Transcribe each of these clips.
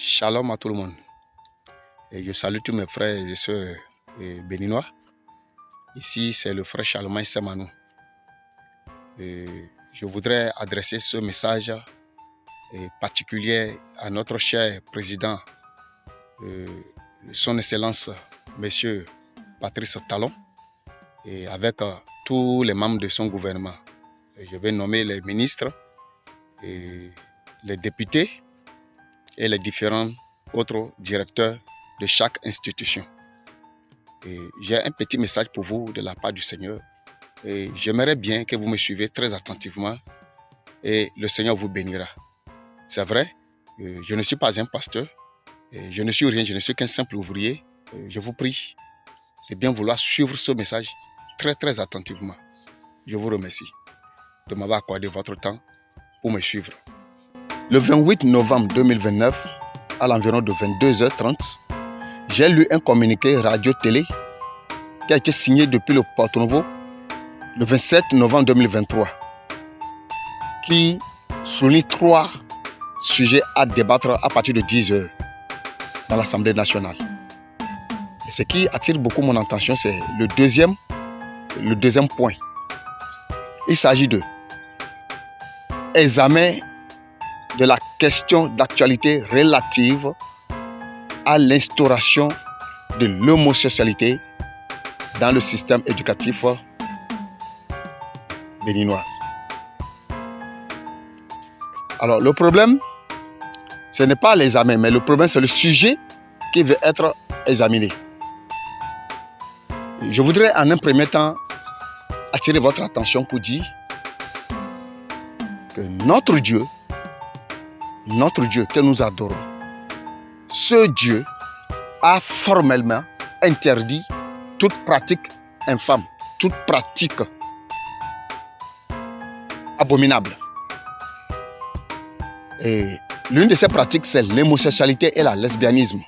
Shalom à tout le monde. Et je salue tous mes frères et sœurs béninois. Ici, c'est le frère Charlemagne Semanou. Je voudrais adresser ce message particulier à notre cher président, son Excellence, Monsieur Patrice Talon, et avec tous les membres de son gouvernement. Je vais nommer les ministres, les députés et les différents autres directeurs de chaque institution. J'ai un petit message pour vous de la part du Seigneur. Et j'aimerais bien que vous me suivez très attentivement et le Seigneur vous bénira. C'est vrai, je ne suis pas un pasteur, je ne suis rien, je ne suis qu'un simple ouvrier. Je vous prie de bien vouloir suivre ce message très attentivement. Je vous remercie de m'avoir accordé votre temps pour me suivre. Le 28 novembre 2029, à l'environ de 22h30, j'ai lu un communiqué radio-télé qui a été signé depuis le Porto Novo le 27 novembre 2023, qui souligne 3 sujets à débattre à partir de 10h dans l'Assemblée nationale. Et ce qui attire beaucoup mon attention, c'est le deuxième point. Il s'agit de examen de la question d'actualité relative à l'instauration de l'homosexualité dans le système éducatif béninois. Alors, le problème, ce n'est pas l'examen, mais le problème, c'est le sujet qui veut être examiné. Je voudrais en un premier temps attirer votre attention pour dire que notre Dieu que nous adorons, ce Dieu a formellement interdit toute pratique infâme, toute pratique abominable. Et l'une de ces pratiques, c'est l'homosexualité et le lesbianisme.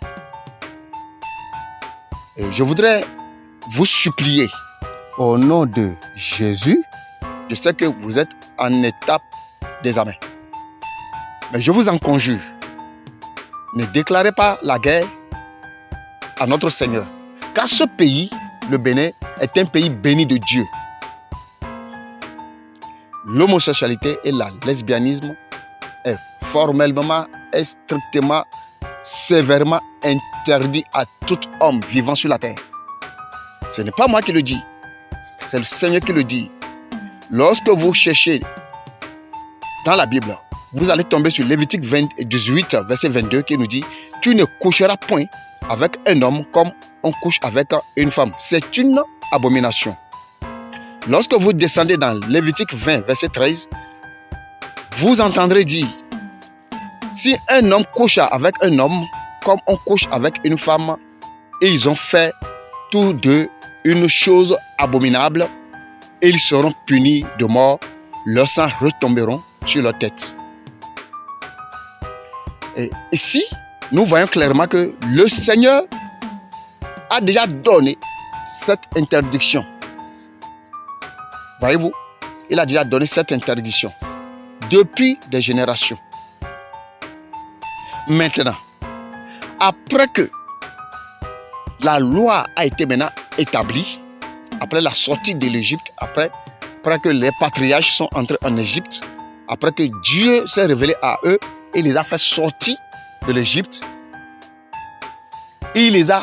Et je voudrais vous supplier, au nom de Jésus, je sais que vous êtes en étape d'examen. Mais je vous en conjure, ne déclarez pas la guerre à notre Seigneur. Car ce pays, le Bénin, est un pays béni de Dieu. L'homosexualité et le lesbianisme est formellement et strictement, sévèrement interdit à tout homme vivant sur la terre. Ce n'est pas moi qui le dis, c'est le Seigneur qui le dit. Lorsque vous cherchez dans la Bible, vous allez tomber sur Lévitique 18, verset 22, qui nous dit « Tu ne coucheras point avec un homme comme on couche avec une femme. C'est une abomination. » Lorsque vous descendez dans Lévitique 20, verset 13, vous entendrez dire « Si un homme couche avec un homme comme on couche avec une femme, et ils ont fait tous deux une chose abominable, et ils seront punis de mort, leurs sangs retomberont sur leur tête. » Et ici, nous voyons clairement que le Seigneur a déjà donné cette interdiction. Voyez-vous, il a déjà donné cette interdiction depuis des générations. Maintenant, après que la loi a été maintenant établie, après la sortie de l'Égypte, après que les patriarches sont entrés en Égypte, après que Dieu s'est révélé à eux, il les a fait sortir de l'Égypte. Il les a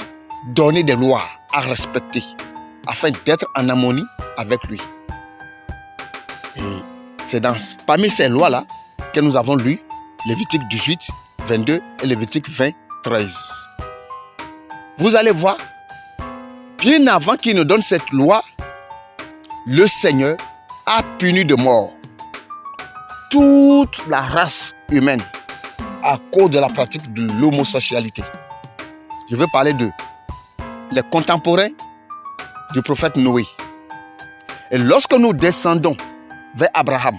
donné des lois à respecter afin d'être en harmonie avec lui. Et c'est parmi ces lois-là que nous avons lu Lévitique 18, 22 et Lévitique 20, 13. Vous allez voir, bien avant qu'il ne donne cette loi, le Seigneur a puni de mort toute la race humaine à cause de la pratique de l'homosexualité. Je veux parler de les contemporains du prophète Noé. Et lorsque nous descendons vers Abraham,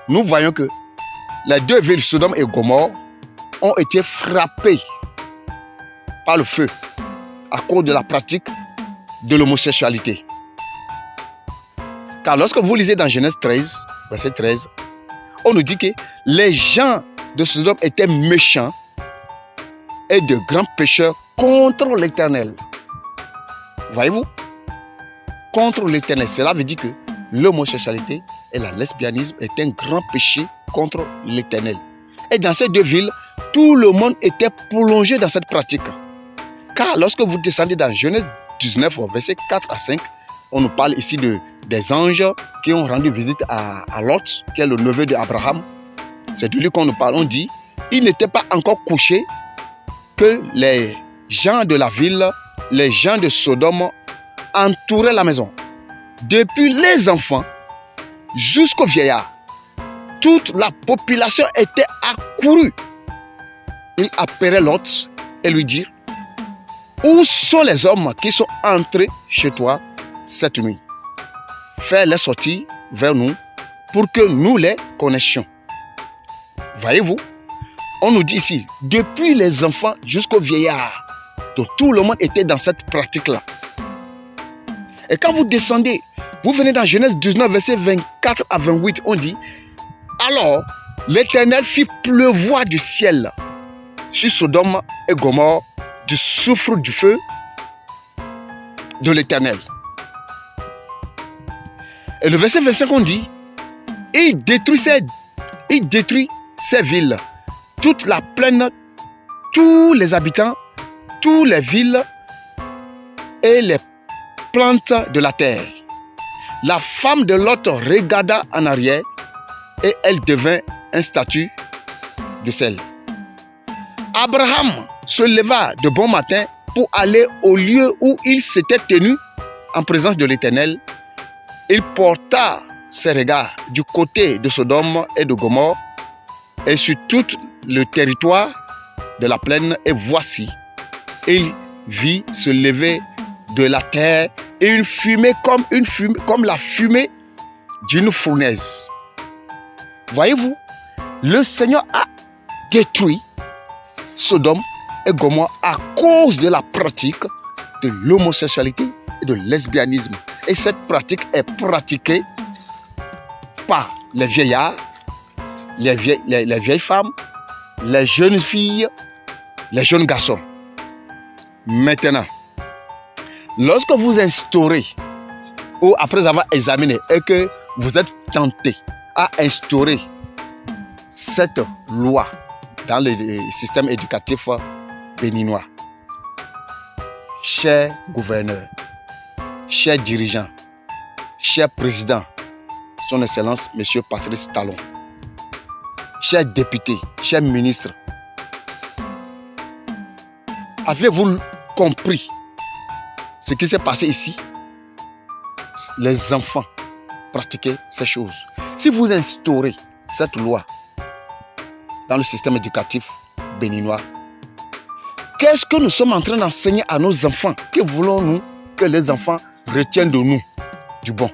nous voyons que les 2 villes, Sodome et Gomorrhe, ont été frappées par le feu à cause de la pratique de l'homosexualité. Car lorsque vous lisez dans Genèse 13, verset 13, on nous dit que les gens de Sodome étaient méchants et de grands pécheurs contre l'Éternel. Voyez-vous? Contre l'Éternel. Cela veut dire que l'homosexualité et le lesbianisme est un grand péché contre l'Éternel. Et dans ces deux villes, tout le monde était plongé dans cette pratique. Car lorsque vous descendez dans Genèse 19, versets 4 à 5, on nous parle ici des anges qui ont rendu visite à Lot, qui est le neveu d'Abraham. C'est de lui qu'on nous parle. On dit, il n'était pas encore couché que les gens de la ville, les gens de Sodome entouraient la maison. Depuis les enfants jusqu'aux vieillards, toute la population était accourue. Il appelait Lot et lui dit, où sont les hommes qui sont entrés chez toi cette nuit? Fais-les sortir vers nous pour que nous les connaissions. Voyez-vous, on nous dit ici, depuis les enfants jusqu'aux vieillards, donc tout le monde était dans cette pratique-là. Et quand vous descendez, vous venez dans Genèse 19, versets 24 à 28, on dit, alors l'Éternel fit pleuvoir du ciel sur Sodome et Gomorrhe du soufre du feu de l'Éternel. Et le verset 25, on dit, il détruit ces villes, toute la plaine, tous les habitants, toutes les villes et les plantes de la terre. La femme de Lot regarda en arrière et elle devint un statue de sel. Abraham se leva de bon matin pour aller au lieu où il s'était tenu en présence de l'Éternel. Il porta ses regards du côté de Sodome et de Gomorrhe et sur tout le territoire de la plaine, et voici, il vit se lever de la terre et une fumée comme la fumée d'une fournaise. Voyez-vous, le Seigneur a détruit Sodome et Gomorrhe à cause de la pratique de l'homosexualité et de lesbianisme. Et cette pratique est pratiquée par les vieillards, les vieilles femmes, les jeunes filles, les jeunes garçons. Maintenant, lorsque vous instaurez, ou après avoir examiné, et que vous êtes tenté à instaurer cette loi dans le système éducatif béninois, chers gouverneurs, chers dirigeants, chers présidents, son Excellence M. Patrice Talon, chers députés, chers ministres, avez-vous compris ce qui s'est passé ici? Les enfants pratiquaient ces choses. Si vous instaurez cette loi dans le système éducatif béninois, qu'est-ce que nous sommes en train d'enseigner à nos enfants? Que voulons-nous que les enfants retiennent de nous du bon?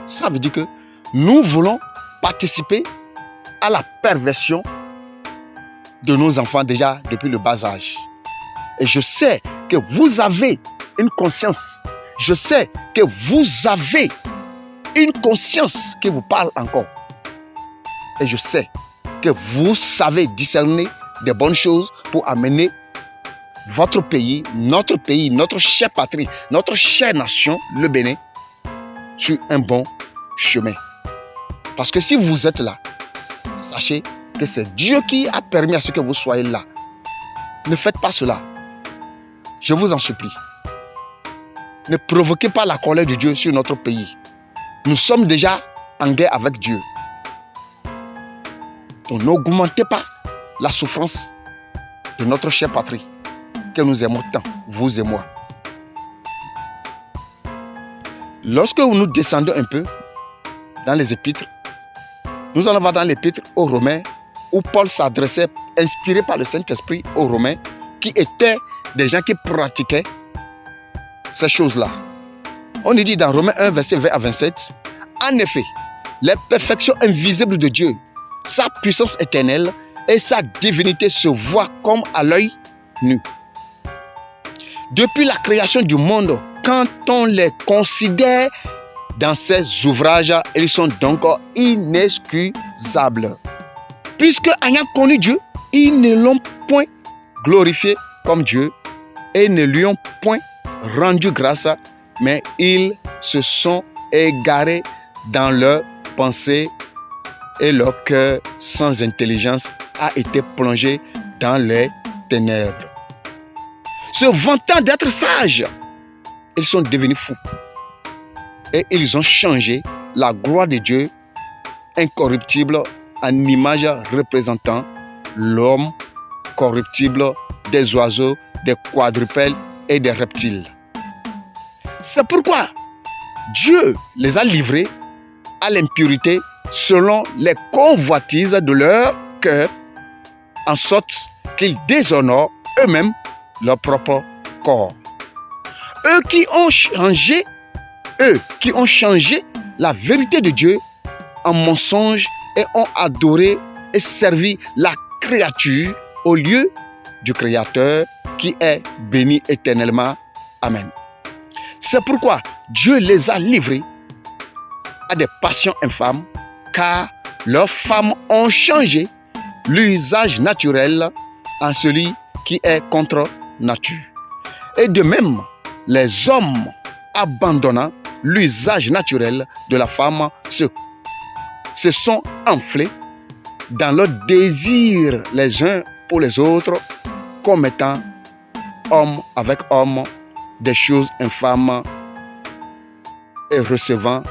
Ça veut dire que nous voulons participer à la perversion de nos enfants déjà depuis le bas âge. Et je sais que vous avez une conscience. Je sais que vous avez une conscience qui vous parle encore. Et je sais que vous savez discerner des bonnes choses pour amener votre pays, notre chère patrie, notre chère nation, le Bénin, sur un bon chemin. Parce que si vous êtes là, sachez que c'est Dieu qui a permis à ce que vous soyez là. Ne faites pas cela. Je vous en supplie. Ne provoquez pas la colère de Dieu sur notre pays. Nous sommes déjà en guerre avec Dieu. Donc n'augmentez pas la souffrance de notre chère patrie que nous aimons tant, vous et moi. Lorsque nous descendons un peu dans les épîtres, nous allons voir dans l'épître aux Romains où Paul s'adressait, inspiré par le Saint-Esprit, aux Romains qui étaient des gens qui pratiquaient ces choses-là. On dit dans Romains 1, verset 20 à 27, en effet, les perfections invisibles de Dieu, sa puissance éternelle et sa divinité se voient comme à l'œil nu. Depuis la création du monde, quand on les considère dans ces ouvrages, ils sont donc inexcusables. Puisque ayant connu Dieu, ils ne l'ont point glorifié comme Dieu et ne lui ont point rendu grâce, mais ils se sont égarés dans leurs pensées et leur cœur sans intelligence a été plongé dans les ténèbres. Se vantant d'être sages, ils sont devenus fous et ils ont changé la gloire de Dieu incorruptible en image représentant l'homme corruptible, des oiseaux, des quadrupèdes et des reptiles. C'est pourquoi Dieu les a livrés à l'impurité selon les convoitises de leur cœur, en sorte qu'ils déshonorent eux-mêmes leur propre corps. Eux qui ont changé la vérité de Dieu en mensonge et ont adoré et servi la créature au lieu du Créateur qui est béni éternellement. Amen. C'est pourquoi Dieu les a livrés à des passions infâmes, car leurs femmes ont changé l'usage naturel en celui qui est contre nature. Et de même, les hommes abandonnant l'usage naturel de la femme se sont enflés dans leur désir les uns pour les autres, commettant homme avec homme des choses infâmes et recevant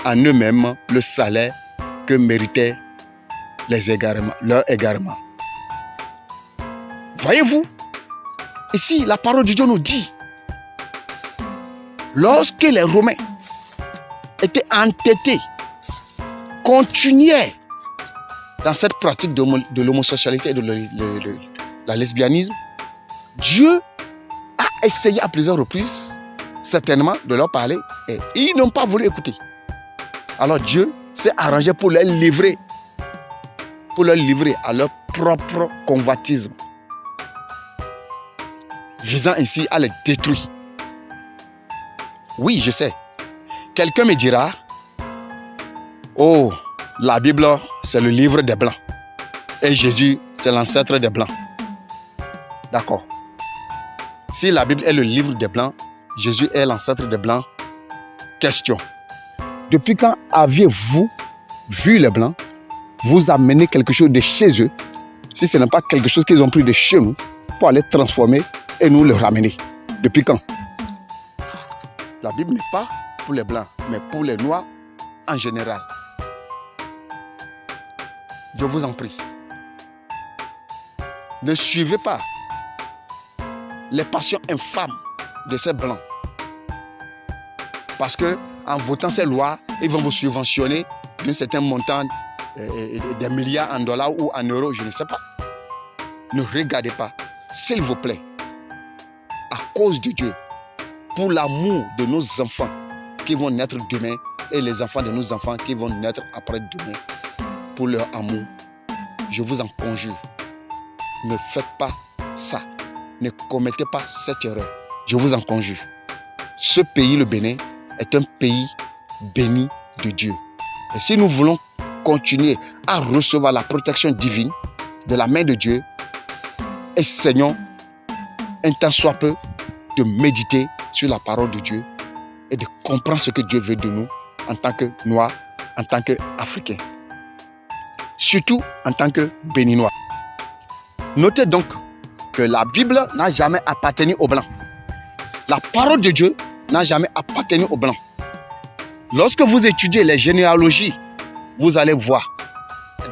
en eux-mêmes le salaire que méritaient leur égarement. Voyez-vous, ici la parole de Dieu nous dit, lorsque les Romains étaient entêtés, continuaient dans cette pratique de l'homosexualité et de la lesbianisme, Dieu a essayé à plusieurs reprises, certainement, de leur parler et ils n'ont pas voulu écouter. Alors Dieu s'est arrangé pour les livrer à leur propre convoitisme, visant ainsi à les détruire. Oui, je sais. Quelqu'un me dira, oh, la Bible, c'est le livre des Blancs. Et Jésus, c'est l'ancêtre des Blancs. D'accord. Si la Bible est le livre des Blancs, Jésus est l'ancêtre des Blancs. Question. Depuis quand aviez-vous vu les Blancs vous amener quelque chose de chez eux, si ce n'est pas quelque chose qu'ils ont pris de chez nous, pour aller transformer et nous le ramener? Depuis quand? La Bible n'est pas pour les Blancs, mais pour les Noirs en général. Je vous en prie. Ne suivez pas les passions infâmes de ces Blancs. Parce que en votant ces lois, ils vont vous subventionner d'un certain montant, des milliards en dollars ou en euros, je ne sais pas. Ne regardez pas, s'il vous plaît, à cause de Dieu, pour l'amour de nos enfants qui vont naître demain et les enfants de nos enfants qui vont naître après-demain, pour leur amour, je vous en conjure, ne faites pas ça, ne commettez pas cette erreur, je vous en conjure. Ce pays, le Bénin, est un pays béni de Dieu. Et si nous voulons continuer à recevoir la protection divine de la main de Dieu, essayons un temps soit peu de méditer sur la parole de Dieu et de comprendre ce que Dieu veut de nous en tant que Noirs, en tant qu'Africains, surtout en tant que Béninois. Notez donc que la Bible n'a jamais appartenu aux Blancs. La parole de Dieu n'a jamais appartenu aux Blancs. Lorsque vous étudiez les généalogies, vous allez voir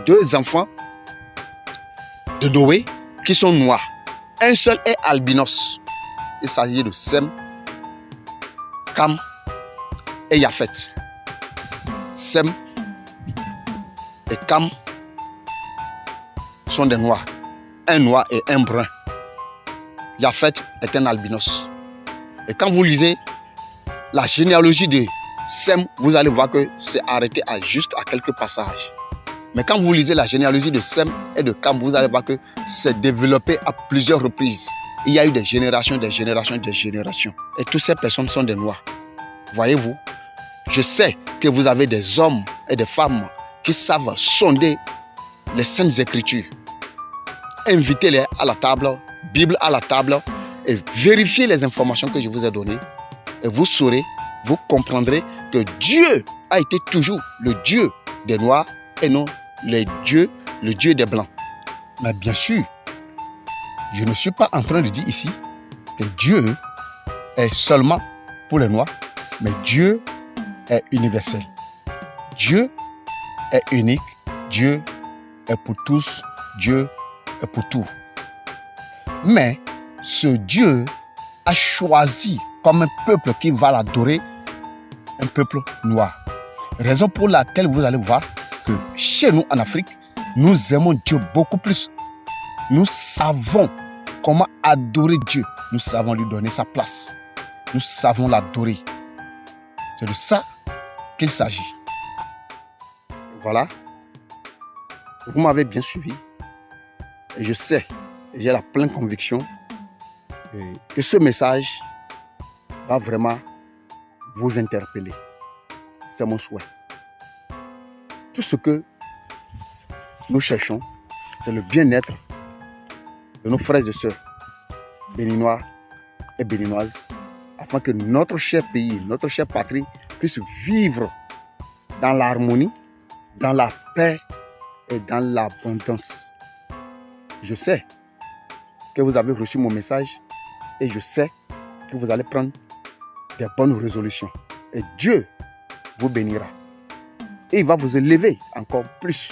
2 enfants de Noé qui sont noirs. Un seul est albinos. Il s'agit de Sem, Cam et Japhet. Sem et Cam sont des noirs. Un noir et un brun. Japhet est un albinos. Et quand vous lisez la généalogie de Sem, vous allez voir que c'est arrêté juste à quelques passages. Mais quand vous lisez la généalogie de Sem et de Cam, vous allez voir que c'est développé à plusieurs reprises. Il y a eu des générations, des générations, des générations. Et toutes ces personnes sont des Noirs. Voyez-vous, je sais que vous avez des hommes et des femmes qui savent sonder les Saintes Écritures. invitez-les à la table, Bible à la table, et vérifiez les informations que je vous ai données. Et vous saurez, vous comprendrez que Dieu a été toujours le Dieu des Noirs et non le Dieu des Blancs. Mais bien sûr, je ne suis pas en train de dire ici que Dieu est seulement pour les Noirs, mais Dieu est universel. Dieu est unique, Dieu est pour tous, Dieu est pour tout. Mais ce Dieu a choisi comme un peuple qui va l'adorer, un peuple noir. Raison pour laquelle vous allez voir que chez nous en Afrique, nous aimons Dieu beaucoup plus. Nous savons comment adorer Dieu. Nous savons lui donner sa place. Nous savons l'adorer. C'est de ça qu'il s'agit. Voilà. Vous m'avez bien suivi. Et je sais, j'ai la pleine conviction que ce message va vraiment vous interpeller. C'est mon souhait. Tout ce que nous cherchons, c'est le bien-être de nos frères et sœurs béninois et béninoises, afin que notre cher pays, notre chère patrie puisse vivre dans l'harmonie, dans la paix et dans l'abondance. Je sais que vous avez reçu mon message et je sais que vous allez prendre des bonnes résolutions. Et Dieu vous bénira. Et il va vous élever encore plus.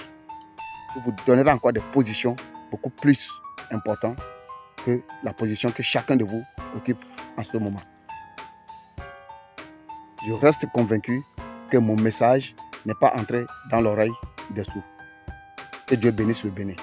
Il vous donnera encore des positions beaucoup plus importantes que la position que chacun de vous occupe en ce moment. Je reste convaincu que mon message n'est pas entré dans l'oreille des sourds. Que Dieu bénisse le Bénin.